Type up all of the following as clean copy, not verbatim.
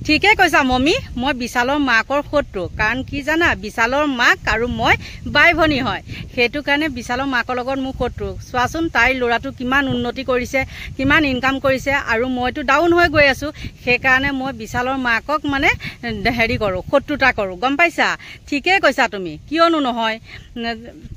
ঠিকে কৈছা মমি মই বিশালৰ মাকৰ শত্ৰু কাৰণ কি জানা বিশালৰ মাক আৰু মই বাই ভনী হয় সেইটো কাৰণে বিশালৰ মাকৰ লগত মোৰ শত্ৰু চোৱাচোন তাইৰ ল'ৰাটো কিমান উন্নতি কৰিছে কিমান ইনকাম কৰিছে আৰু মইতো ডাউন হৈ গৈ আছো সেই কাৰণে মই বিশালৰ মাকক মানে হেৰি কৰো শত্ৰুতা কৰো গম পাইছা ঠিকে কৈছা তুমি কিয়নো নহয়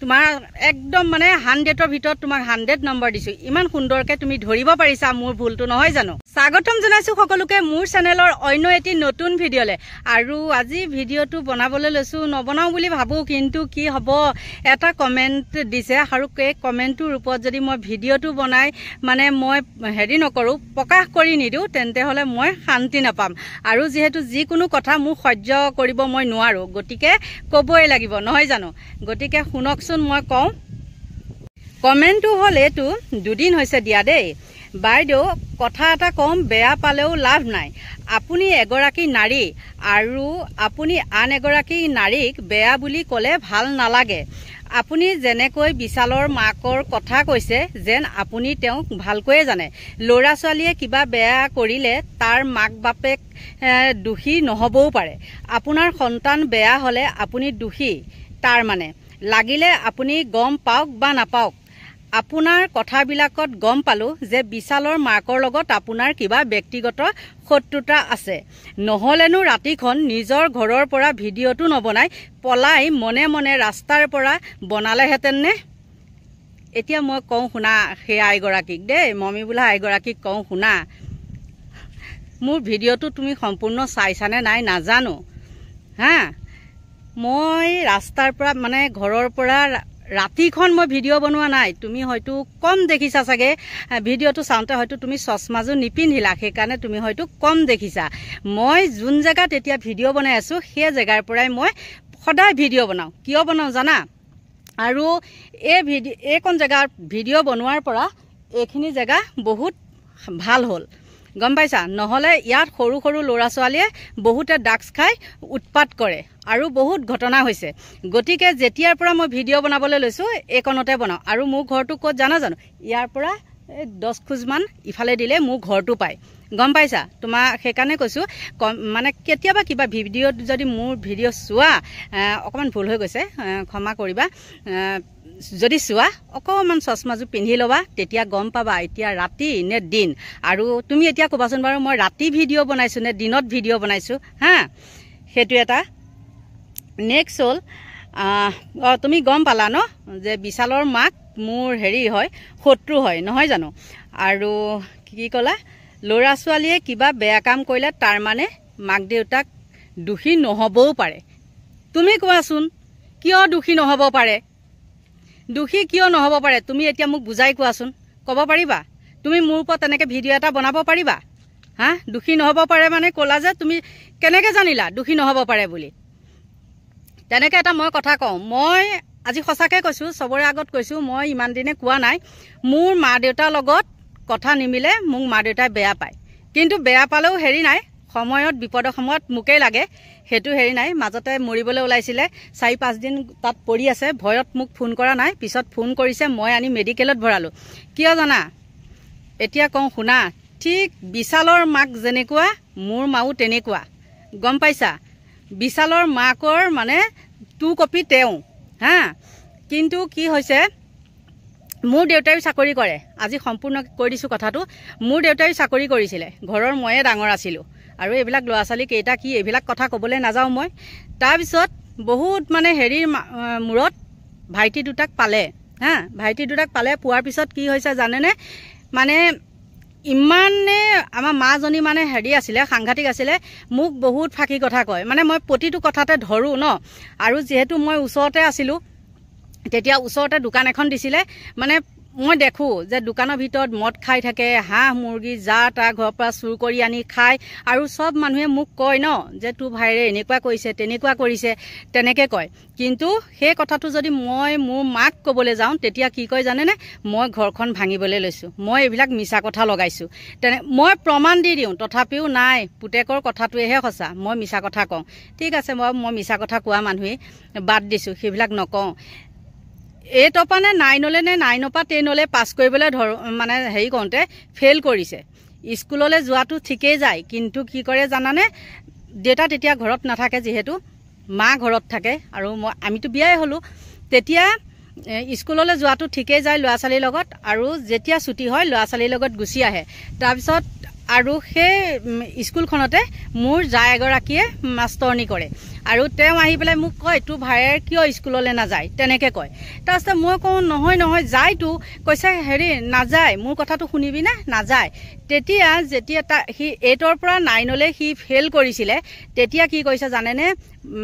তোমাৰ একদম মানে 100ৰ ভিতৰত তোমাক 100 নম্বৰ দিছো ইমান সুন্দৰকে তুমি ধৰিব পাৰিছা মোৰ ভুলটো নহয় জানো স্বাগতম জনাইছো সকলোকে মোৰ চেনেলৰ অন্য এটি নতুন ভিডিঅ'লে আৰু আজি ভিডিঅ'টো বনাবলৈ লৈছো নবনাও বুলি ভাবো কিন্তু কি হ'ব এটা কমেন্ট দিছে আৰু এই কমেন্টৰ ওপৰত যদি মই ভিডিঅ'টো বনাই মানে মই হেৰি নকৰো প্ৰকাশ কৰি নিদিও তেন্তে হলে মই শান্তি নাপাম আৰু যেহেতু যিকোনো কথা মোৰ সহ্য কৰিব মই নোৱাৰো গতিকে কবই লাগিব নহয় জানো গতিকে শুনকচোন মই কওঁ কমেন্টটো হল এটো দুদিন হৈছে দিয়া দেই বাইদেউ কথা এটা কম বেয়া পালেও লাভ নাই আপুনি এগৰাকী নাৰী আৰু আপুনি আন এগৰাকী নাৰীক বেয়া বুলি ক'লে ভাল নালাগে আপুনি যেনেকৈ বিশালৰ মাকৰ কথা কৈছে যেন আপুনি তেওঁক ভালকৈয়ে জানে ল'ৰা ছোৱালীয়ে কিবা বেয়া কৰিলে তাৰ মাক বাপেক দোষী নহবও পাৰে আপোনাৰ সন্তান বেয়া হলে আপুনি দোষী তাৰ মানে লাগিলে আপুনি গম পাওক বা নাপাওক আপোনাৰ কথাবিলাকত গম পালো যে বিশালৰ মাকৰ লগত আপোনাৰ কিবা ব্যক্তিগত শত্ৰুতা আছে নহলেনো ৰাতিখন নিজৰ ঘৰৰ পৰা ভিডিঅ'টো নবনাই পলাই মনে মনে ৰাস্তাৰ পৰা বনালেহেঁতেন নে এতিয়া মই কওঁ শুনা সেই আইগৰাকীক দেই মমি বোলা আইগৰাকীক কওঁ শুনা মোৰ ভিডিঅ'টো তুমি সম্পূৰ্ণ চাইছানে নাই নাজানো হা মই ৰাস্তাৰ পৰা মানে ঘৰৰ পৰা ৰাতিখন মই ভিডিঅ' বনোৱা নাই তুমি হয়তো কম দেখিছা চাগে ভিডিঅ'টো চাওঁতে হয়তো তুমি চশমাজো নিপিন্ধিলা সেইকাৰণে তুমি হয়তো কম দেখিছা মই যোন জেগাত এতিয়া ভিডিঅ' বনাই আছো সেই জেগাৰ পৰাই মই সদায় ভিডিঅ' বনাওঁ কিয় বনাওঁ জানা আৰু এইকণ জেগাৰ ভিডিঅ' বনোৱাৰ পৰা এইখিনি জেগা বহুত ভাল হ'ল গম পাইছা নহলে ইয়াত সৰু সৰু ল'ৰা ছোৱালীয়ে বহুতে ড্ৰাগছ খাই উৎপাত কৰে আৰু বহুত ঘটনা হৈছে গতিকে যেতিয়াৰ পৰা মই ভিডিঅ' বনাবলৈ লৈছো এইকণতে বনাওঁ আৰু মোৰ ঘৰটো ক'ত জানো ইয়াৰ পৰা 10 খোজমান ইফালে দিলে মোৰ ঘৰটো পায় গম পাইছা তোমাৰ সেইকাৰণে কৈছো মানে কেতিয়াবা কিবা ভিডিঅ'ত যদি মোৰ ভিডিঅ' চোৱা অকমান ভুল হৈ গৈছে ক্ষমা কৰিবা যদি চোৱা অকমান চশমাজু পিন্ধি লবা তেতিয়া গম পাবা এতিয়া ৰাতি নে দিন আৰু তুমি এতিয়া কবাচোন বাৰু মই ৰাতি ভিডিঅ' বনাইছো নে দিনত ভিডিঅ' বনাইছো হা হেতু এটা নেক্সট হল তুমি গম পালা ন যে বিশালৰ মাক মোৰ হেৰি হয় শত্ৰু হয় নহয় জানো আৰু কি কলা ল'ৰা ছোৱালীয়ে কিবা বেয়া কাম কৰিলে তাৰ মানে মাক দেউতাক দোষী নহবও পাৰে তুমি কোৱাচোন কিয় দোষী নহব পাৰে দোষী কিয় নহব পাৰে তুমি এতিয়া মোক বুজাই কোৱাচোন কব পাৰিবা তুমি মোৰ ওপৰত এনেকে ভিডিঅ' এটা বনাব পাৰিবা হা দোষী নহব পাৰে মানে ক'লা যে তুমি কেনেকে জানিলা দোষী নহব পাৰে বুলি তেনেকে এটা মই কথা কওঁ মই আজি সঁচাকে কৈছো সবৰে আগত কৈছো মই ইমান দিনে কোৱা নাই মোৰ মা দেউতাৰ লগত কথা নিমিলে মোক মা দেউতাই বেয়া পায় কিন্তু বেয়া পালেও হেৰি নাই সময়ত বিপদৰ সময়ত মুকেই লাগে হেতু হেৰি নাই মাজতে মৰিবলৈ ওলাইছিলে 4-5 দিন তাত পৰি আছে ভয়ত মোক ফোন কৰা নাই পিছত ফোন কৰিছে মই আনি মেডিকেলত ভৰালো কিয় জানা এতিয়া কওঁ শুনা ঠিক বিশালৰ মাক যেনেকুৱা মোৰ মাও তেনেকুৱা গম পাইছা বিশালৰ মাকৰ মানে 2 কপি তেও হা কিন্তু কি হৈছে মোৰ দেউতাই চাকৰি কৰে আজি সম্পূৰ্ণ কৈ দিছো কথাটো মোৰ দেউতাই চাকৰি কৰিছিলে ঘৰৰ ময়ে ডাঙৰ আছিলো আৰু এইবিলাক ল'ৰা ছোৱালী কেইটা কি এইবিলাক কথা ক'বলৈ নাযাও মই তাৰ পিছত বহুত মানে হেৰিৰ মূৰত ভাইটি দুটাক পালে হা ভাইটি দুটাক পালে পোৱাৰ পিছত কি হৈছে জানেনে মানে ইমানে আমাৰ মাজনী মানে হেৰি আছিলে সাংঘাতিক আছিলে মোক বহুত ফাকি কথা কয় মানে মই প্ৰতিটো কথাতে ধৰো ন আৰু যেহেতু মই ওচৰতে আছিলো তেতিয়া ওচৰতে দোকান এখন দিছিলে মানে মই দেখো যে দোকানৰ ভিতৰত মদ খাই থাকে হাঁহ মুৰ্গী যা তা ঘৰৰ পৰা চুৰ কৰি আনি খায় আৰু সব মানুহে মোক কয় ন যে তোৰ ভাইৰে এনেকুৱা কৰিছে তেনেকুৱা কৰিছে তেনেকে কয় কিন্তু সেই কথাটো যদি মই মোৰ মাক ক'বলৈ যাওঁ তেতিয়া কি কয় জানেনে মই ঘৰখন ভাঙিবলৈ লৈছো মই এইবিলাক মিছা কথা লগাইছো তেনে মই প্ৰমাণ দি দিওঁ তথাপিও নাই পুতেকৰ কথাটোহে সঁচা মই মিছা কথা কওঁ ঠিক আছে মই মিছা কথা কোৱা মানুহে বাদ দিছো সেইবিলাক নকওঁ 8 অপা নে 9 নে 9 অপা 10 পাছ কৰিবলৈ মানে হেৰি কৰোঁতে ফেইল কৰিছে স্কুললৈ যোৱাটো ঠিকেই যায়, কিন্তু কি কৰে জানানে, দেউতা তেতিয়া ঘৰত নাথাকে, যিহেতু মা ঘৰত থাকে আৰু আমিতো বিয়াই হ'লোঁ। তেতিয়া স্কুললৈ যোৱাটো ঠিকেই যায় ল'ৰা ছোৱালীৰ লগত, আৰু যেতিয়া ছুটি হয় ল'ৰা ছোৱালীৰ লগত গুচি আহে। তাৰপিছত আৰু সেই স্কুলখনতে মোৰ জা এগৰাকীয়ে মাষ্টৰণি কৰে, আৰু তেওঁ আহি পেলাই মোক কয়, তোৰ ভায়েৰ কিয় স্কুললৈ নাযায়, তেনেকৈ কয়। তাৰপিছত মই কওঁ, নহয় নহয় যায়তো। কৈছে হেৰি নাযায়, মোৰ কথাটো শুনিবি নে, নাযায়। তেতিয়া যেতিয়া সি 8ৰ পৰা 9লৈ সি ফেইল কৰিছিলে, তেতিয়া কি কৰিছে জানেনে,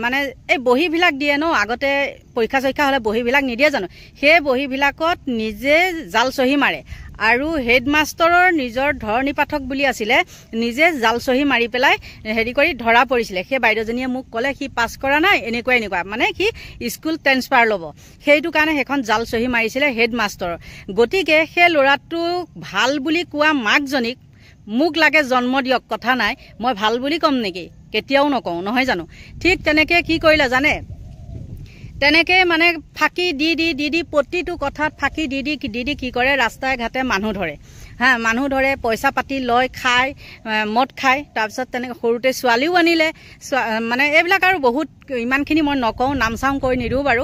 মানে এই বহীবিলাক দিয়ে ন, আগতে পৰীক্ষা চৰীক্ষা হ'লে বহীবিলাক নিদিয়ে জানো, সেই বহীবিলাকত নিজে জাল চহী মাৰে, আৰু হেডমাষ্টৰৰ নিজৰ ধৰণী পাঠক বুলি আছিলে, নিজে জাল চহী মাৰি পেলাই হেৰি কৰি ধৰা পৰিছিলে। সেই বাইদেউজনীয়ে মোক ক'লে সি পাছ কৰা নাই, এনেকুৱা মানে সি স্কুল ট্ৰেন্সফাৰ ল'ব, সেইটো কাৰণে সেইখন জাল চহী মাৰিছিলে হেডমাষ্টৰৰ। গতিকে সেই ল'ৰাটোক ভাল বুলি কোৱা মাকজনীক মোক লাগে জন্ম দিয়ক, কথা নাই, মই ভাল বুলি ক'ম নেকি, কেতিয়াও নকওঁ, নহয় জানো। ঠিক তেনেকৈ কি কৰিলে জানে, তেনেকৈ মানে ফাঁকি দি দি দি দি প্ৰতিটো কথাত ফাঁকি দি দি কি কৰে, ৰাস্তাই ঘাটে মানুহ ধৰে, মানুহ ধৰে, পইচা পাতি লয়, খায়, মদ খায়। তাৰপিছত তেনেকৈ সৰুতে ছোৱালীও আনিলে, মানে এইবিলাক আৰু বহুত, ইমানখিনি মই নকওঁ, নাম চাম কৰি নিদিওঁ বাৰু।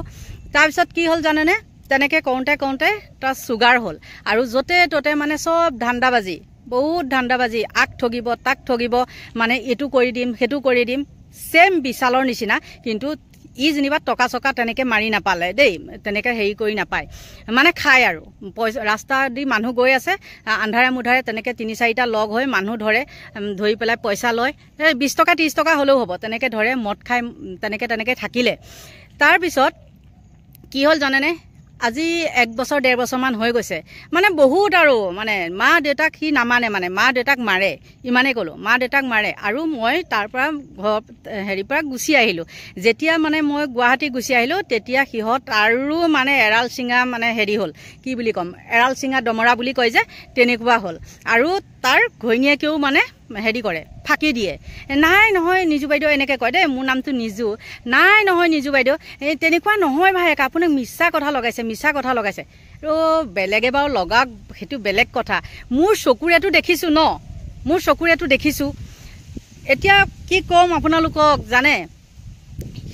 তাৰপিছত কি হ'ল জানেনে, তেনেকৈ কৰোঁতে তাৰ চুগাৰ হ'ল, আৰু য'তে ত'তে মানে চব ধান্দাবাজি, বহুত ধান্দাবাজি, আগ ঠগিব তাক ঠগিব, মানে এইটো কৰি দিম সেইটো কৰি দিম, ছেম বিশালৰ নিচিনা। কিন্তু ই যেনিবা টকা চকা তেনেকৈ মাৰি নাপালে দেই, তেনেকৈ হেৰি কৰি নাপায়, মানে খায় আৰু পইচা। ৰাস্তা দি মানুহ গৈ আছে, আন্ধাৰে মুধাৰে তেনেকৈ 3-4টা লগ হৈ মানুহ ধৰে, ধৰি পেলাই পইচা লয়, 20 টকা 30 টকা হ'লেও হ'ব, তেনেকৈ ধৰে, মদ খাই তেনেকৈ থাকিলে। তাৰপিছত কি হ'ল জানেনে, আজি 1 বছৰ 1.5 বছৰমান হৈ গৈছে, মানে বহুত আৰু মানে মা দেউতাক সি নামানে, মানে মা দেউতাক মাৰে, ইমানেই ক'লোঁ, মা দেউতাক মাৰে। আৰু মই তাৰ পৰা হেৰিৰ পৰা গুচি আহিলোঁ। যেতিয়া মানে মই গুৱাহাটী গুচি আহিলোঁ, তেতিয়া সিহঁত আৰু মানে এৰাল চিঙা, মানে হেৰি হ'ল, কি বুলি ক'ম, এৰাল চিঙা দমৰা বুলি কয় যে, তেনেকুৱা হ'ল। আৰু তাৰ ঘৈণীয়েকেও মানে হেৰি কৰে, ফাঁকি দিয়ে, নাই নহয় নিজু বাইদেউ, এনেকৈ কয় দেই, মোৰ নামটো নিজু, নাই নহয় নিজু বাইদেউ, এই তেনেকুৱা নহয় ভায়েক, আপোনাক মিছা কথা লগাইছে। বেলেগে বাৰু লগাওক, সেইটো বেলেগ কথা, মোৰ চকুৰেতো দেখিছোঁ ন, এতিয়া কি ক'ম আপোনালোকক জানে,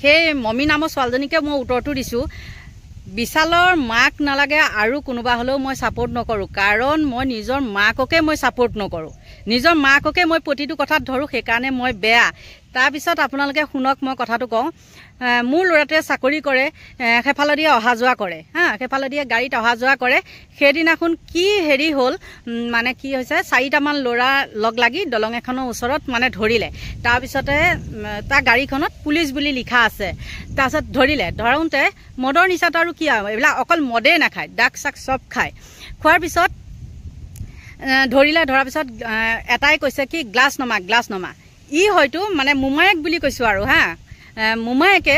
সেই মমী নামৰ ছোৱালীজনীকে মই উত্তৰটো দিছোঁ, বিশালৰ মাক নালাগে আৰু কোনোবা হ'লেও মই ছাপোৰ্ট নকৰোঁ, কাৰণ মই নিজৰ মাককে মই ছাপোৰ্ট নকৰোঁ, নিজৰ মাককে মই প্ৰতিটো কথাত ধৰোঁ, সেইকাৰণে মই বেয়া। তাৰপিছত আপোনালোকে শুনক, মই কথাটো কওঁ, মোৰ ল'ৰাটোৱে চাকৰি কৰে, সেইফালেদি অহা যোৱা কৰে, সেইফালেদি গাড়ীত অহা যোৱা কৰে। সেইদিনাখন কি হেৰি হ'ল, মানে কি হৈছে, 4টামান ল'ৰা লগ লাগি দলং এখনৰ ওচৰত মানে ধৰিলে। তাৰপিছতে তাৰ গাড়ীখনত পুলিচ বুলি লিখা আছে। তাৰপিছত ধৰোঁতে মদৰ নিচাটো আৰু কি আৰু, এইবিলাক অকল মদেই নাখায়, ডাক চাক চব খায়। খোৱাৰ পিছত ধৰাৰ পিছত এটাই কৈছে কি গ্লাছ নমা, ই হয়তো মানে মোমায়েক বুলি কৈছোঁ আৰু মোমায়েকে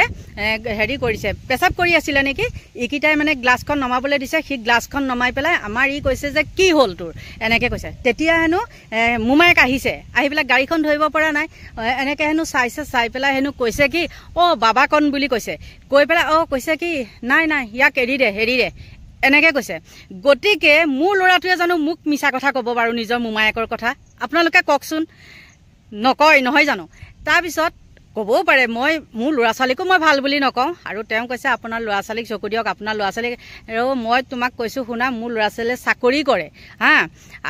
হেৰি কৰিছে, পেচাব কৰি আছিলে নেকি, এইকেইটাই মানে গ্লাছখন নমাবলৈ দিছে, সি গ্লাছখন নমাই পেলাই আমাৰ ই কৈছে যে কি হ'ল তোৰ, এনেকৈ কৈছে। তেতিয়া হেনো মোমায়েক আহিছে, আহি পেলাই গাড়ীখন ধৰিব পৰা নাই, এনেকৈ হেনো চাই পেলাই হেনো কৈছে কি, বাবা কণ বুলি কৈছে, কৈ পেলাই কৈছে কি নাই ইয়াক এৰি দে, এনেকৈ কৈছে। গতিকে মোৰ ল'ৰাটোৱে জানো মোক মিছা কথা ক'ব বাৰু নিজৰ মোমায়েকৰ কথা, আপোনালোকে কওকচোন, নকয় নহয় জানো। তাৰপিছত ক'বও পাৰে, মোৰ ল'ৰা ছোৱালীকো মই ভাল বুলি নকওঁ, আৰু তেওঁ কৈছে আপোনাৰ ল'ৰা ছোৱালীক চকু দিয়ক, আপোনাৰ ল'ৰা ছোৱালীক, আৰু মই তোমাক কৈছোঁ শুনা, মোৰ ল'ৰা ছোৱালীয়ে চাকৰি কৰে,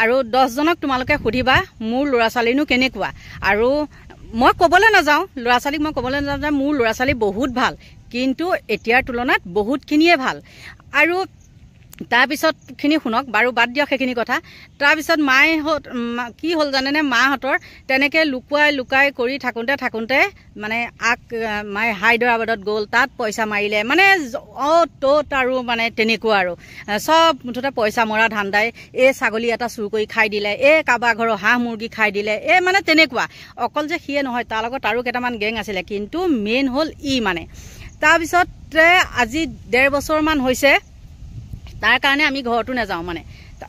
আৰু 10জনক তোমালোকে সুধিবা মোৰ ল'ৰা ছোৱালীনো কেনেকুৱা। আৰু মই ক'বলৈ নাযাওঁ, ল'ৰা ছোৱালীক মই ক'বলৈ নাযাওঁ যে মোৰ ল'ৰা ছোৱালী বহুত ভাল, কিন্তু এতিয়াৰ তুলনাত বহুতখিনিয়ে ভাল। আৰু তাৰপিছতখিনি শুনক বাৰু, বাদ দিয়ক সেইখিনি কথা। তাৰপিছত মায়েহঁত কি হ'ল জানেনে, মাহঁতৰ তেনেকৈ লুকাই কৰি থাকোঁতে মানে মায়ে হায়দৰাবাদত গ'ল, তাত পইচা মাৰিলে, মানে ত'ত আৰু মানে তেনেকুৱা আৰু চব মুঠতে পইচা মৰা ধান্দাই, ছাগলী এটা চুৰ কৰি খাই দিলে, কাৰোবাৰ ঘৰৰ হাঁহ মুৰ্গী খাই দিলে, মানে তেনেকুৱা। অকল যে সিয়ে নহয়, তাৰ লগত আৰু কেইটামান গেং আছিলে, কিন্তু মেইন হ'ল মানে। তাৰপিছতে আজি 1.5 বছৰমান হৈছে, তাৰ কাৰণে আমি ঘৰতো নাযাওঁ, মানে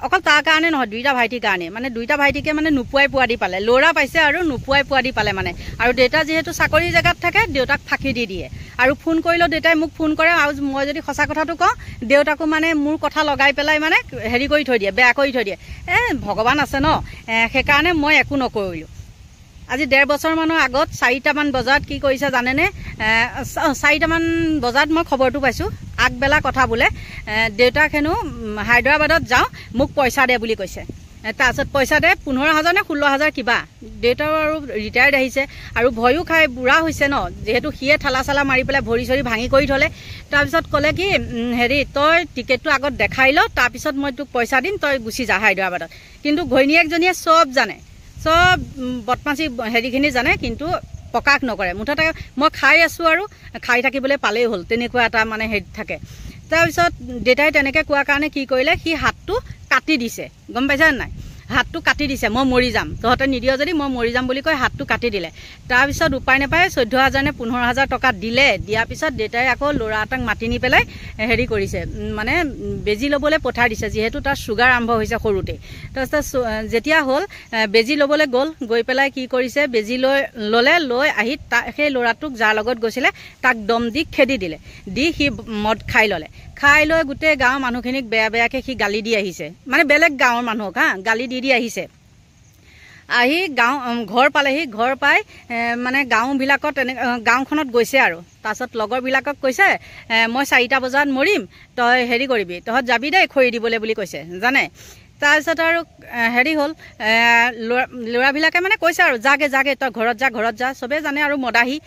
অকল তাৰ কাৰণে নহয়, দুইটা ভাইটিৰ কাৰণে, মানে দুইটা ভাইটিকে মানে নোপোৱাই পোৱাদি পালে, ল'ৰা পাইছে আৰু নোপোৱাই পোৱাদি পালে মানে। আৰু দেউতা যিহেতু চাকৰি জেগাত থাকে, দেউতাক ফাঁকি দি দিয়ে। আৰু ফোন কৰিলেও দেউতাই মোক ফোন কৰে, আৰু মই যদি সঁচা কথাটো কওঁ, দেউতাকো মানে মোৰ কথা লগাই পেলাই মানে হেৰি কৰি থৈ দিয়ে, বেয়া কৰি থৈ দিয়ে। ভগৱান আছে ন, সেইকাৰণে মই একো নকৰিলোঁ। আজি 1.5 বছৰমানৰ আগত 4টামান বজাত কি কৰিছে জানেনে, 4টামান বজাত মই খবৰটো পাইছোঁ, আগবেলা কথা বোলে, দেউতাক হেনো হায়দৰাবাদত যাওঁ, মোক পইচা দে বুলি কৈছে। তাৰপিছত পইচা দে 15,000 নে 16,000 কিবা। দেউতাও আৰু ৰিটায়াৰ্ড আহিছে আৰু ভয়ো খাই বুঢ়া হৈছে ন, যিহেতু সিয়ে ঠালা চালা মাৰি পেলাই ভৰি চৰি ভাঙি কৰি থ'লে। তাৰপিছত ক'লে কি হেৰি তই টিকেটটো আগত দেখাই ল, তাৰপিছত মই তোক পইচা দিম, তই গুচি যা হায়দৰাবাদত। কিন্তু ঘৈণীয়েকজনীয়ে চব জানে, চব বদমাচি হেৰিখিনি জানে, কিন্তু প্ৰকাশ নকৰে। মুঠতে মই খাই আছোঁ আৰু খাই থাকিবলৈ পালেই হ'ল, তেনেকুৱা এটা মানে হেৰি থাকে। তাৰপিছত দেউতাই তেনেকৈ কোৱাৰ কাৰণে কি কৰিলে, সি হাতটো কাটি দিছে, গম পাইছা নাই? হাতটো কাটি দিছে, মই মৰি যাম, তহঁতে নিদিয় যদি মই মৰি যাম বুলি কৈ হাতটো কাটি দিলে। তাৰপিছত উপায় নাপায় 14,000 নে 15,000 টকা দিলে। দিয়াৰ পিছত দেউতাই আকৌ ল'ৰা এটাক মাতি নি পেলাই হেৰি কৰিছে, মানে বেজী ল'বলৈ পঠাই দিছে, যিহেতু তাৰ চুগাৰ আৰম্ভ হৈছে সৰুতে। তাৰপিছত যেতিয়া হ'ল বেজী ল'বলৈ গ'ল, গৈ পেলাই কি কৰিছে, বেজী লৈ আহি সেই ল'ৰাটোক যাৰ লগত গৈছিলে তাক দম দি খেদি দিলে, দি সি মদ খাই ল'লে। খাই লৈ গোটেই গাঁৱৰ মানুহখিনিক বেয়া বেয়াকৈ সি গালি দি আহিছে, মানে বেলেগ গাঁৱৰ মানুহক গালি দি আহিছে। আহি ঘৰ পালেহি, ঘৰ পাই মানে গাঁওবিলাকত গাঁওখনত গৈছে আৰু। তাৰপিছত লগৰবিলাকক কৈছে মই 4টা বজাত মৰিম, তই হেৰি কৰিবি, তহঁত যাবি দেই খৰি দিবলৈ বুলি কৈছে, জানে। তাৰপিছত আৰু হেৰি হ'ল, ল'ৰাবিলাকে মানে কৈছে আৰু যাগে তই ঘৰত যা, চবেই জানে আৰু মদাহী।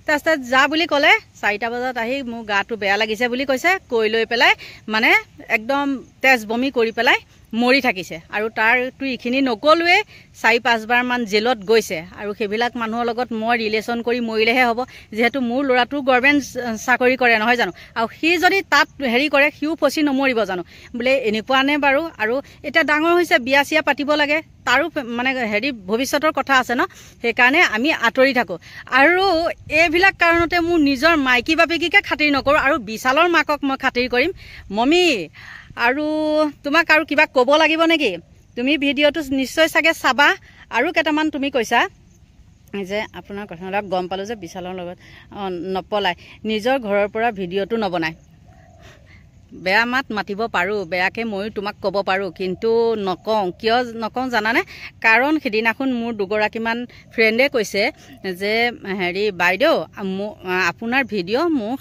তাৰপিছত যা বুলি ক'লে, 4টা বজাত আহি মোৰ গাটো বেয়া লাগিছে বুলি কৈছে, কৈ লৈ পেলাই মানে একদম তেজ বমি কৰি পেলাই মৰি থাকিছে। আৰু তাৰতো এইখিনি নকলোৱেই, 4-5 বাৰমান জেলত গৈছে। আৰু সেইবিলাক মানুহৰ লগত মই ৰিলেশ্যন কৰি মৰিলেহে হ'ব, যিহেতু মোৰ ল'ৰাটো গভৰ্ণমেণ্ট চাকৰি কৰে নহয় জানো, আৰু সি যদি তাত হেৰি কৰে সিও ফচি নমৰিব জানো, বোলে এনেকুৱা নে বাৰু। আৰু এতিয়া ডাঙৰ হৈছে, বিয়া চিয়া পাতিব লাগে, তাৰো মানে হেৰি ভৱিষ্যতৰ কথা আছে ন, সেইকাৰণে আমি আঁতৰি থাকোঁ। আৰু এইবিলাক কাৰণতে মোৰ নিজৰ মাইকী বাপেকীকে খাতিৰ নকৰোঁ, আৰু বিশালৰ মাকক মই খাতিৰ কৰিম। মমি, আৰু তোমাক আৰু কিবা ক'ব লাগিব নেকি? তুমি ভিডিঅ'টো নিশ্চয় চাগে চাবা। আৰু কেইটামান তুমি কৈছা যে আপোনাৰ কথাবিলাক গম পালোঁ যে বিশালৰ লগত নপলাই, নিজৰ ঘৰৰ পৰা ভিডিঅ'টো নবনায়। বেয়া মাত মাতিব পাৰোঁ, বেয়াকৈ ময়ো তোমাক ক'ব পাৰোঁ, কিন্তু নকওঁ। কিয় নকওঁ জানানে? কাৰণ সিদিনাখন মোৰ 2গৰাকীমান ফ্ৰেণ্ডে কৈছে যে হেৰি বাইদেউ, আপোনাৰ ভিডিঅ' মোৰ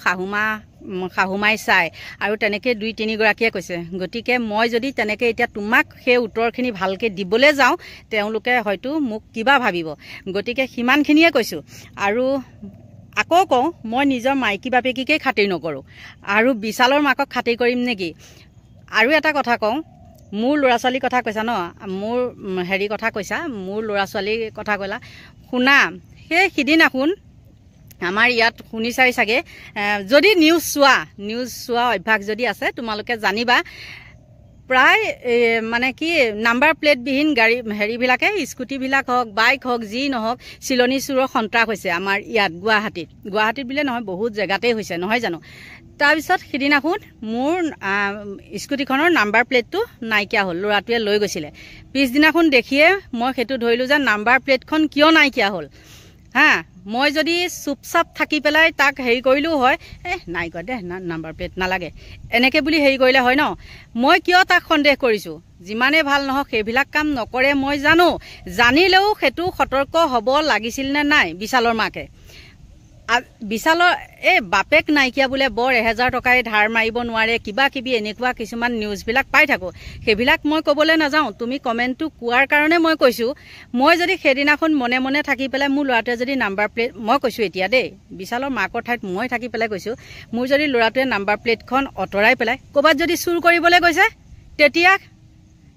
শাহুমাই চায়, আৰু তেনেকৈ 2-3গৰাকীয়ে কৈছে। গতিকে মই যদি তেনেকৈ এতিয়া তোমাক সেই উত্তৰখিনি ভালকৈ দিবলৈ যাওঁ, তেওঁলোকে হয়তো মোক কিবা ভাবিব। গতিকে সিমানখিনিয়ে কৈছোঁ। আৰু আকৌ কওঁ, মই নিজৰ মাইকী বাপেকীকেই খাতিৰ নকৰোঁ, আৰু বিশালৰ মাকক খাতিৰ কৰিম নেকি? আৰু এটা কথা কওঁ, মোৰ ল'ৰা ছোৱালীৰ কথা কৈছা ন, মোৰ হেৰি কথা কৈছা, মোৰ ল'ৰা ছোৱালীৰ কথা ক'লা, শুনা। সেই সিদিনাখন আমাৰ ইয়াত শুনিছাই চাগে, যদি নিউজ চোৱা অভ্যাস যদি আছে তোমালোকে জানিবা, প্ৰায় মানে কি নাম্বাৰ প্লেটবিহীন গাড়ী হেৰিবিলাকে, স্কুটিবিলাক হওক, বাইক হওক, যি নহওক, চিলনী চোৰৰ সন্ত্ৰাস হৈছে আমাৰ ইয়াত গুৱাহাটীত বুলিয়ে নহয়, বহুত জেগাতেই হৈছে নহয় জানো। তাৰপিছত সিদিনাখন মোৰ স্কুটিখনৰ নাম্বাৰ প্লেটটো নাইকিয়া হ'ল, ল'ৰাটোৱে লৈ গৈছিলে। পিছদিনাখন দেখিয়ে মই সেইটো ধৰিলোঁ যে নাম্বাৰ প্লেটখন কিয় নাইকিয়া হ'ল। মই যদি চুপচাপ থাকি পেলাই তাক হেৰি কৰিলোঁ হয়, নাই কোৱা দে, নাম্বাৰ প্লেট নালাগে, এনেকৈ বুলি হেৰি কৰিলে হয় ন। মই কিয় তাক সন্দেহ কৰিছোঁ? যিমানেই ভাল নহওক সেইবিলাক কাম নকৰে মই জানো, জানিলেও সেইটো সতৰ্ক হ'ব লাগিছিল নে নাই বিশালৰ মাকে? বিশালৰ বাপেক নাইকিয়া বোলে, বৰ 1000 টকাই ধাৰ মাৰিব নোৱাৰে, কিবা কিবি এনেকুৱা কিছুমান নিউজবিলাক পাই থাকোঁ। সেইবিলাক মই ক'বলৈ নাযাওঁ, তুমি কমেণ্টটো কোৱাৰ কাৰণে মই কৈছোঁ। মই যদি সেইদিনাখন মনে মনে থাকি পেলাই মোৰ ল'ৰাটোৱে যদি নাম্বাৰ প্লেট, মই কৈছোঁ এতিয়া দেই, বিশালৰ মাকৰ ঠাইত মই থাকি পেলাই কৈছোঁ, মোৰ যদি ল'ৰাটোৱে নাম্বাৰ প্লেটখন আঁতৰাই পেলাই ক'ৰবাত যদি চুৰ কৰিবলৈ গৈছে,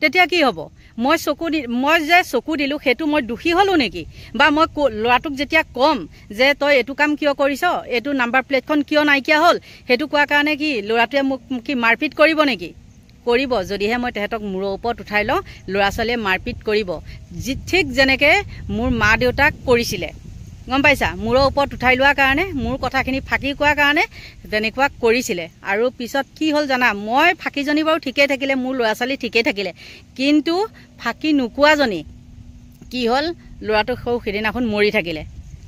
তেতিয়া কি হ'ব? মই যে চকু দিলোঁ, সেইটো মই দোষী হ'লোঁ নেকি? বা মই ল'ৰাটোক যেতিয়া ক'ম যে তই এইটো কাম কিয় কৰিছ, এইটো নাম্বাৰ প্লেটখন কিয় নাইকিয়া হ'ল, সেইটো কোৱাৰ কাৰণে কি ল'ৰাটোৱে মোক কি মাৰপিট কৰিব নেকি? কৰিব, যদিহে মই তেহেঁতক মূৰৰ ওপৰত উঠাই লওঁ, ল'ৰা ছোৱালীয়ে মাৰপিট কৰিব, ঠিক যেনেকৈ মোৰ মা দেউতাক কৰিছিলে। গম পাইছা মূৰৰ ওপৰত উঠাই লোৱাৰ কাৰণে মোৰ কথাখিনি ফাঁকি কোৱাৰ কাৰণে তেনেকুৱা কৰিছিলে আৰু পিছত কি হ'ল জানা মই ফাঁকিজনী বাৰু ঠিকেই থাকিলে মোৰ ল'ৰা ছোৱালী ঠিকেই থাকিলে কিন্তু ফাঁকি নোকোৱাজনী কি হ'ল ল'ৰাটো সেইদিনাখন মৰি থাকিলে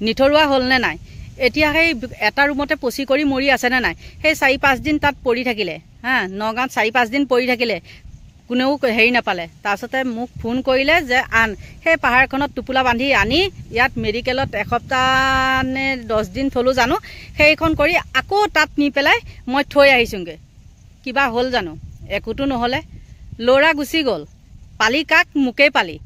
নিথৰুৱা হ'ল নে নাই এতিয়া সেই এটা ৰুমতে পচি কৰি মৰি আছে নে নাই সেই 4-5 দিন তাত পৰি থাকিলে হা নগাঁৱত 4-5 দিন পৰি থাকিলে কোনেও হেৰি নাপালে তাৰপিছতে মোক ফোন কৰিলে যে আন সেই পাহাৰখনত টোপোলা বান্ধি আনি ইয়াত মেডিকেলত এসপ্তাহ নে 10 দিন থলো জানো সেইখন কৰি আকৌ তাত নি পেলাই মই থৈ আহিছোঁগৈ কিবা হ'ল জানো একোটো নহ'লে ল'ৰা গুচি গ'ল পালি কাক মোকেই পালি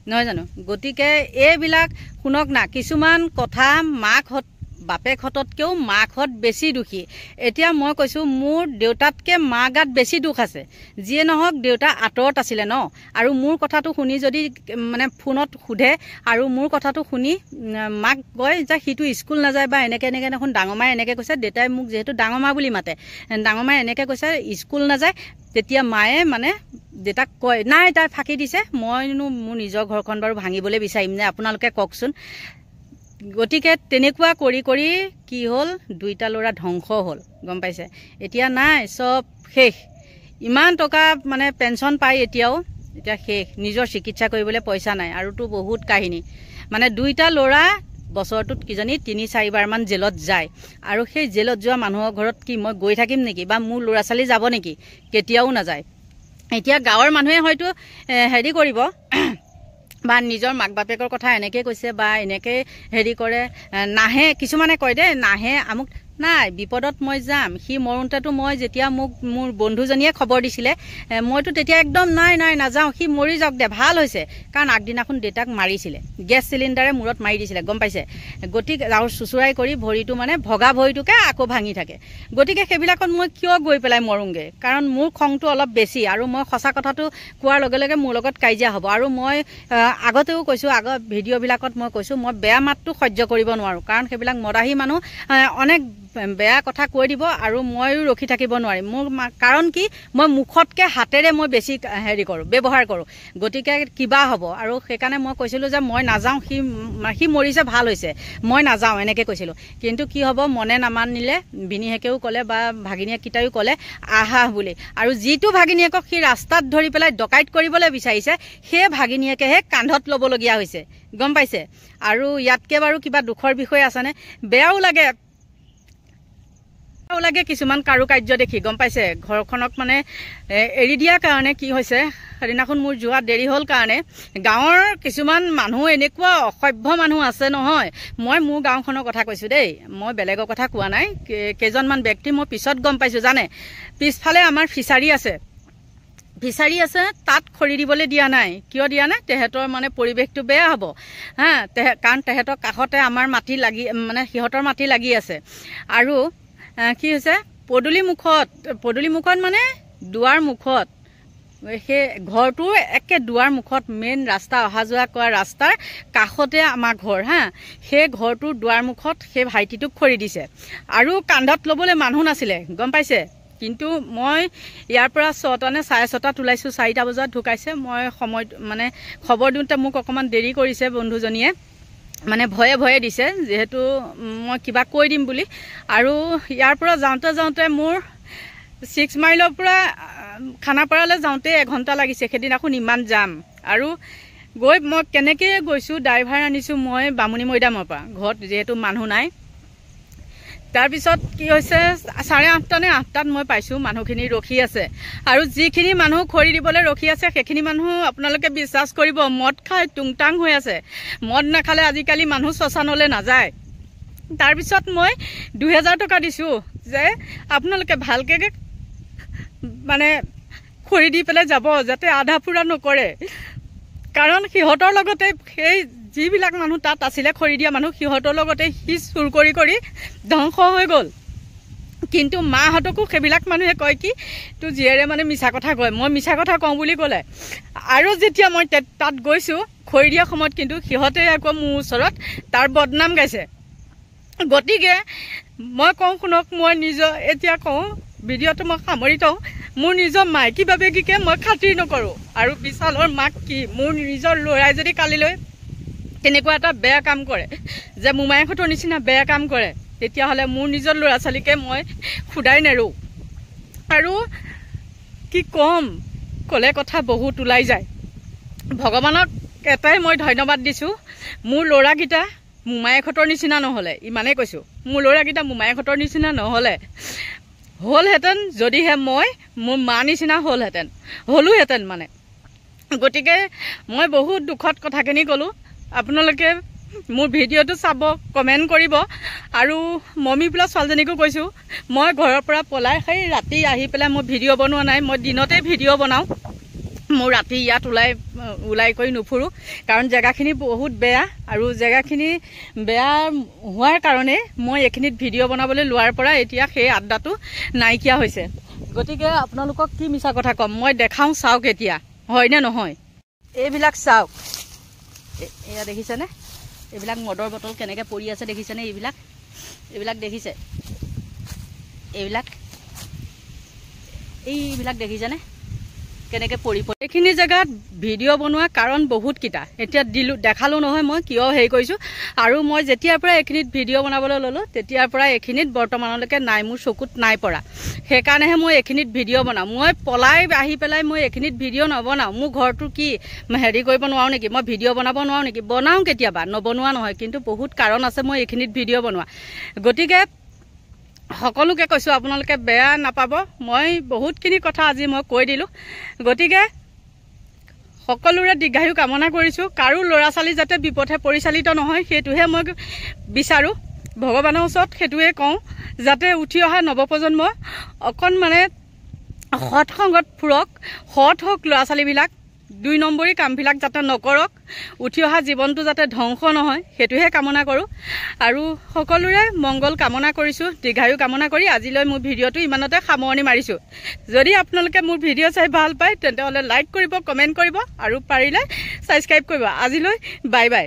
নহয় জানো গতিকে এইবিলাক শুনক না কিছুমান কথা মাকহঁত বাপেকহঁততকৈও মাকহঁত বেছি দুখী এতিয়া মই কৈছোঁ মোৰ দেউতাতকৈ মা গাত বেছি দুখ আছে যিয়ে নহওক দেউতা আঁতৰত আছিলে ন আৰু মোৰ কথাটো শুনি যদি মানে ফোনত সোধে আৰু মোৰ কথাটো শুনি মাক কয় যে সিটো স্কুল নাযায় বা এনেকৈ দেখোন ডাঙৰ মায়ে এনেকৈ কৈছে দেউতাই মোক যিহেতু ডাঙৰ মা বুলি মাতে ডাঙৰ মায়ে এনেকৈ কৈছে স্কুল নাযায় তেতিয়া মায়ে মানে দেউতাক কয় নাই তাই ফাঁকি দিছে মইনো মোৰ নিজৰ ঘৰখন বাৰু ভাঙিবলৈ বিচাৰিম নে আপোনালোকে কওকচোন গতিকে তেনেকুৱা কৰি কৰি কি হ'ল দুইটা ল'ৰা ধ্বংস হ'ল গম পাইছে এতিয়া নাই চব শেষ ইমান টকা মানে পেঞ্চন পাই এতিয়াও এতিয়া শেষ নিজৰ চিকিৎসা কৰিবলৈ পইচা নাই আৰুতো বহুত কাহিনী মানে দুইটা ল'ৰা বছৰটোত কিজনী 3-4 বাৰমান জেলত যায় আৰু সেই জেলত যোৱা মানুহৰ ঘৰত কি মই গৈ থাকিম নেকি বা মোৰ ল'ৰা ছোৱালী যাব নেকি কেতিয়াও নাযায় এতিয়া গাঁৱৰ মানুহে হয়তো হেৰি কৰিব বা নিজৰ মাক বাপেকৰ কথা এনেকৈ কৈছে বা এনেকৈ হেৰি কৰে নাহে কিছুমানে কয় দে নাহে আমুক নাই বিপদত মই যাম সি মৰোঁতেতো মই যেতিয়া মোক মোৰ বন্ধুজনীয়ে খবৰ দিছিলে মইতো তেতিয়া একদম নাই নাযাওঁ সি মৰি যাওক দে ভাল হৈছে কাৰণ আগদিনাখন দেউতাক মাৰিছিলে গেছ চিলিণ্ডাৰে মূৰত মাৰি দিছিলে গম পাইছে গতিকে আৰু চুচুৰাই কৰি ভৰিটো মানে ভগা ভৰিটোকে আকৌ ভাঙি থাকে গতিকে সেইবিলাকত মই কিয় গৈ পেলাই মৰোঁগৈ কাৰণ মোৰ খংটো অলপ বেছি আৰু মই সঁচা কথাটো কোৱাৰ লগে লগে মোৰ লগত কাজিয়া হ'ব আৰু মই আগতেও কৈছোঁ আগৰ ভিডিঅ'বিলাকত মই কৈছোঁ মই বেয়া মাতটো সহ্য কৰিব নোৱাৰোঁ কাৰণ সেইবিলাক মদাহী মানুহ অনেক বেয়া কথা কৈ দিব আৰু ময়ো ৰখি থাকিব নোৱাৰিম মোৰ কাৰণ কি মই মুখতকৈ হাতেৰে মই বেছি হেৰি কৰোঁ ব্যৱহাৰ কৰোঁ গতিকে কিবা হ'ব আৰু সেইকাৰণে মই কৈছিলোঁ যে মই নাযাওঁ সি মৰিছে ভাল হৈছে মই নাযাওঁ এনেকৈ কৈছিলোঁ কিন্তু কি হ'ব মনে নামানিলে বিনীহেকেও ক'লে বা ভাগিনীয়েককেইটাইও ক'লে আহা বুলি আৰু যিটো ভাগিনীয়েকক সি ৰাস্তাত ধৰি পেলাই ডকাইত কৰিবলৈ বিচাৰিছে সেই ভাগিনীয়েকেহে কান্ধত ল'বলগীয়া হৈছে গম পাইছে আৰু ইয়াতকৈ বাৰু কিবা দুখৰ বিষয় আছেনে বেয়াও লাগে কিছুমান কাৰুকাৰ্য দেখি গম পাইছে ঘৰখনক মানে এৰি দিয়াৰ কাৰণে কি হৈছে সেইদিনাখন মোৰ যোৱা দেৰি হ'ল কাৰণে গাঁৱৰ কিছুমান মানুহ এনেকুৱা অসভ্য মানুহ আছে নহয় মই মোৰ গাঁওখনৰ কথা কৈছোঁ দেই মই বেলেগৰ কথা কোৱা নাই কেইজনমান ব্যক্তি মই পিছত গম পাইছোঁ জানে পিছফালে আমাৰ ফিচাৰী আছে তাত খৰি দিবলৈ দিয়া নাই কিয় দিয়া নাই তেহেঁতৰ মানে পৰিৱেশটো বেয়া হ'ব হা কাৰণ তেহেঁতৰ কাষতে আমাৰ মাটি লাগি মানে সিহঁতৰ মাটি লাগি আছে আৰু কি হৈছে পদূলি মুখত মানে দুৱাৰ মুখত সেই ঘৰটোৰ একে দুৱাৰ মুখত মেইন ৰাস্তা অহা যোৱা কৰা ৰাস্তাৰ কাষতে আমাৰ ঘৰ হা সেই ঘৰটোৰ দুৱাৰ মুখত সেই ভাইটিটোক খৰি দিছে আৰু কান্ধত ল'বলৈ মানুহ নাছিলে গম পাইছে কিন্তু মই ইয়াৰ পৰা 6টা নে 6:30 ওলাইছোঁ 4টা বজাত ঢুকাইছে মই সময় মানে খবৰ দিওঁতে মোক অকণমান দেৰি কৰিছে বন্ধুজনীয়ে মানে ভয়ে দিছে যেহেতু মই কিবা কৈ দিম বুলি আৰু ইয়াৰ পৰা যাওঁতে মোৰ 6 মাইলৰ পৰা খানাপাৰালৈ যাওঁতে 1 ঘণ্টা লাগিছে সেইদিনাখন ইমান যাম আৰু গৈ মই কেনেকৈ গৈছোঁ ড্ৰাইভাৰ আনিছোঁ মই বামুণী মৈদামৰ পৰা ঘৰত যিহেতু মানুহ নাই তাৰপিছত কি হৈছে 8:30 নে 8টাত মই পাইছোঁ মানুহখিনি ৰখি আছে আৰু যিখিনি মানুহ খৰি দিবলৈ ৰখি আছে সেইখিনি মানুহ আপোনালোকে বিশ্বাস কৰিব মদ খাই টুংটাং হৈ আছে মদ নাখালে আজিকালি মানুহ শ্মশানলৈ নাযায় তাৰপিছত মই 2000 টকা দিছোঁ যে আপোনালোকে ভালকৈ মানে খৰি দি পেলাই যাব যাতে আধা পুৰা নকৰে কাৰণ সিহঁতৰ লগতে সেই যিবিলাক মানুহ তাত আছিলে খৰি দিয়া মানুহ সিহঁতৰ লগতে সি চুৰ কৰি ধ্বংস হৈ গ'ল কিন্তু মাহঁতকো সেইবিলাক মানুহে কয় কি তোৰ জীয়েৰে মানে মিছা কথা কয় মই মিছা কথা কওঁ বুলি ক'লে আৰু যেতিয়া মই তাত গৈছোঁ খৰি দিয়া সময়ত কিন্তু সিহঁতে আকৌ মোৰ ওচৰত তাৰ বদনাম গাইছে গতিকে মই কওঁ শুনক মই নিজৰ এতিয়া কওঁ ভিডিঅ'টো মই সামৰি থওঁ মোৰ নিজৰ মাইকী বাবেগীকে মই খাতিৰ নকৰোঁ আৰু বিশালৰ মাক কি মোৰ নিজৰ ল'ৰাই যদি কালিলৈ তেনেকুৱা এটা বেয়া কাম কৰে যে মোমায়েকহঁতৰ নিচিনা বেয়া কাম কৰে, তেতিয়াহ'লে মোৰ নিজৰ ল'ৰা ছোৱালীকে মই খুদাই নেৰোঁ। আৰু কি ক'ম, ক'লে কথা বহুত ওলাই যায়। ভগৱানক এটাই মই ধন্যবাদ দিছোঁ, মোৰ ল'ৰাকেইটা মোমায়েকহঁতৰ নিচিনা নহ'লে, ইমানেই কৈছোঁ, মোৰ ল'ৰাকেইটা মোমায়েকহঁতৰ নিচিনা নহ'লে হ'লহেঁতেন, যদিহে মই মোৰ মা নিচিনা হ'লোহেঁতেন মানে। গতিকে মই বহুত দুখত কথাখিনি ক'লোঁ। আপোনালোকে মোৰ ভিডিঅ'টো চাব, কমেণ্ট কৰিব। আৰু মমি বোলা ছোৱালীজনীকো কৈছোঁ, মই ঘৰৰ পৰা পলাই সেই ৰাতি আহি পেলাই মই ভিডিঅ' বনোৱা নাই, মই দিনতে ভিডিঅ' বনাওঁ। মোৰ ৰাতি ইয়াত ওলাই কৰি নুফুৰোঁ, কাৰণ জেগাখিনি বহুত বেয়া, আৰু জেগাখিনি বেয়া হোৱাৰ কাৰণে মই এইখিনিত ভিডিঅ' বনাবলৈ লোৱাৰ পৰা এতিয়া সেই আড্ডাটো নাইকিয়া হৈছে। গতিকে আপোনালোকক কি মিছা কথা ক'ম, মই দেখাওঁ, চাওক এতিয়া হয়নে নহয়। এইবিলাক চাওক, এয়া দেখিছেনে, এইবিলাক মদৰ বটল কেনেকৈ পৰি আছে দেখিছেনে, এইবিলাক দেখিছে, এইবিলাক দেখিছেনে কেনেকৈ পৰি। এইখিনি জেগাত ভিডিঅ' বনোৱা কাৰণ বহুতকেইটা, এতিয়া দেখালোঁ নহয় মই কিয় হেৰি কৰিছোঁ। আৰু মই যেতিয়াৰ পৰা এইখিনিত ভিডিঅ' বনাবলৈ ল'লোঁ, তেতিয়াৰ পৰা এইখিনিত বৰ্তমানলৈকে নাই, মোৰ চকুত নাই পৰা। সেইকাৰণেহে মই এইখিনিত ভিডিঅ' বনাওঁ। মই পলাই আহি পেলাই মই এইখিনিত ভিডিঅ' নবনাওঁ। মোৰ ঘৰটো কি হেৰি কৰিব নোৱাৰোঁ নেকি, মই ভিডিঅ' বনাব নোৱাৰোঁ নেকি? বনাওঁ কেতিয়াবা, নবনোৱা নহয়, কিন্তু বহুত কাৰণ আছে মই এইখিনিত ভিডিঅ' বনোৱা। গতিকে সকলোকে কৈছোঁ, আপোনালোকে বেয়া নাপাব, মই বহুতখিনি কথা আজি মই কৈ দিলোঁ। গতিকে সকলোৰে দীৰ্ঘায়ু কামনা কৰিছোঁ। কাৰো ল'ৰা ছোৱালী যাতে বিপথে পৰিচালিত নহয়, সেইটোহে মই বিচাৰোঁ। ভগৱানৰ ওচৰত সেইটোৱে কওঁ, যাতে উঠি অহা নৱপ্ৰজন্ম অকণমানে সৎ সংগত ফুৰক, সৎ হওক ল'ৰা ছোৱালীবিলাক, 2 নম্বৰী কামবিলাক যাতে নকৰক, উঠি অহা জীৱনটো যাতে ধ্বংস নহয়, সেইটোহে কামনা কৰোঁ। আৰু সকলোৰে মংগল কামনা কৰিছোঁ, দীৰ্ঘায়ু কামনা কৰি আজিলৈ মোৰ ভিডিঅ'টো ইমানতে সামৰণি মাৰিছোঁ। যদি আপোনালোকে মোৰ ভিডিঅ' চাই ভাল পায়, তেন্তে লাইক কৰিব, কমেণ্ট কৰিব, আৰু পাৰিলে ছাবস্ক্ৰাইব কৰিব। আজিলৈ বাই বাই।